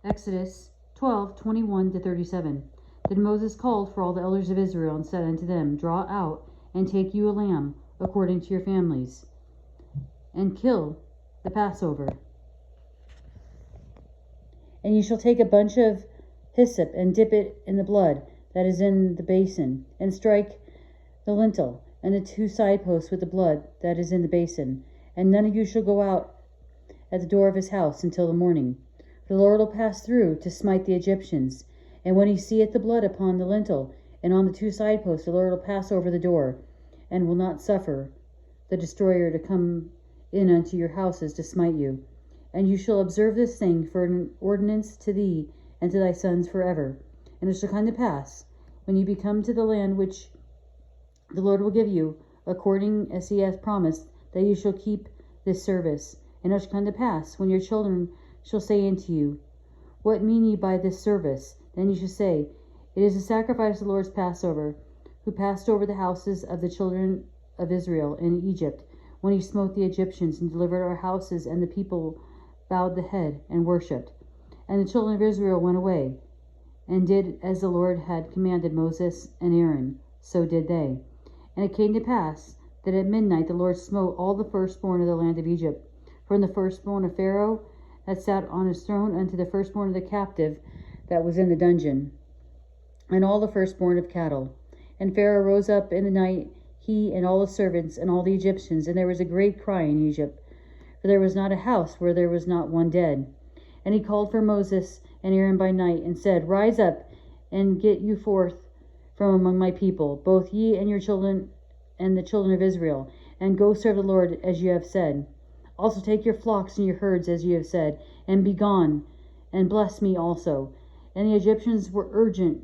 Exodus 12:21-37. Then Moses called for all the elders of Israel and said unto them, Draw out and take you a lamb according to your families, and kill the Passover. And you shall take a bunch of hyssop and dip it in the blood that is in the basin, and strike the lintel and the two side posts with the blood that is in the basin. And none of you shall go out at the door of his house until the morning. The Lord will pass through to smite the Egyptians. And when he seeth the blood upon the lintel and on the two side posts, the Lord will pass over the door, and will not suffer the destroyer to come in unto your houses to smite you. And you shall observe this thing for an ordinance to thee and to thy sons forever. And it shall come to pass, when you be come to the land which the Lord will give you, according as he hath promised, that you shall keep this service. And it shall come to pass, when your children shall say unto you, What mean ye by this service? Then you shall say, It is the sacrifice of the Lord's Passover, who passed over the houses of the children of Israel in Egypt, when he smote the Egyptians and delivered our houses, and the people bowed the head and worshipped. And the children of Israel went away, and did as the Lord had commanded Moses and Aaron, so did they. And it came to pass that at midnight the Lord smote all the firstborn of the land of Egypt, from the firstborn of Pharaoh that sat on his throne unto the firstborn of the captive that was in the dungeon, and all the firstborn of cattle. And Pharaoh rose up in the night, he and all the servants and all the Egyptians, and there was a great cry in Egypt, for there was not a house where there was not one dead. And he called for Moses and Aaron by night, and said, Rise up, and get you forth from among my people, both ye and your children and the children of Israel, and go serve the Lord as you have said. Also take your flocks and your herds as you have said, and be gone, and bless me also. And the Egyptians were urgent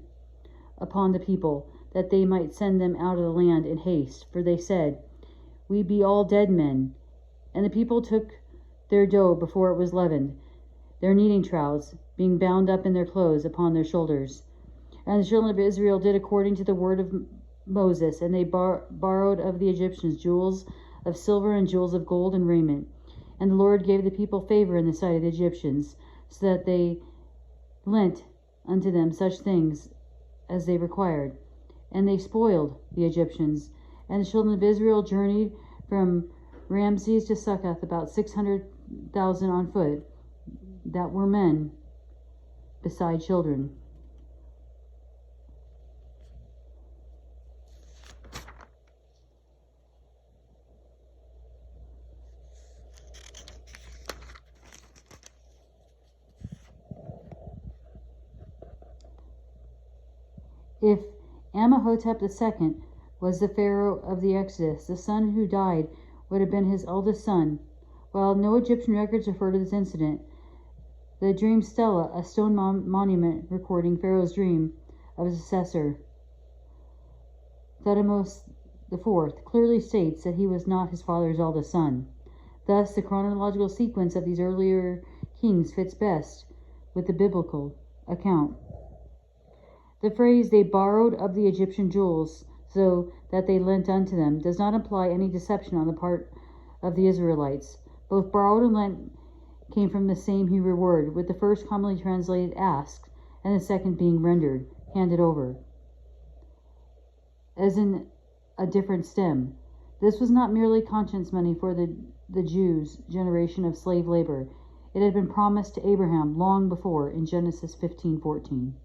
upon the people, that they might send them out of the land in haste, for they said, We be all dead men. And the people took their dough before it was leavened, their kneading troughs being bound up in their clothes upon their shoulders. And the children of Israel did according to the word of Moses, and they borrowed of the Egyptians jewels of silver and jewels of gold and raiment. And the Lord gave the people favor in the sight of the Egyptians, so that they lent unto them such things as they required. And they spoiled the Egyptians. And the children of Israel journeyed from Ramses to Succoth, about 600,000 on foot, that were men, beside children. If Amenhotep II was the Pharaoh of the Exodus, the son who died would have been his eldest son. While no Egyptian records refer to this incident, the dream stela, a stone monument recording Pharaoh's dream of his successor, Thutmose IV, clearly states that he was not his father's eldest son. Thus, the chronological sequence of these earlier kings fits best with the biblical account. The phrase, they borrowed of the Egyptian jewels, so that they lent unto them, does not imply any deception on the part of the Israelites. Both borrowed and lent came from the same Hebrew word, with the first commonly translated asked, and the second being rendered, handed over, as in a different stem. This was not merely conscience money for the Jews' generation of slave labor. It had been promised to Abraham long before in Genesis 15:14.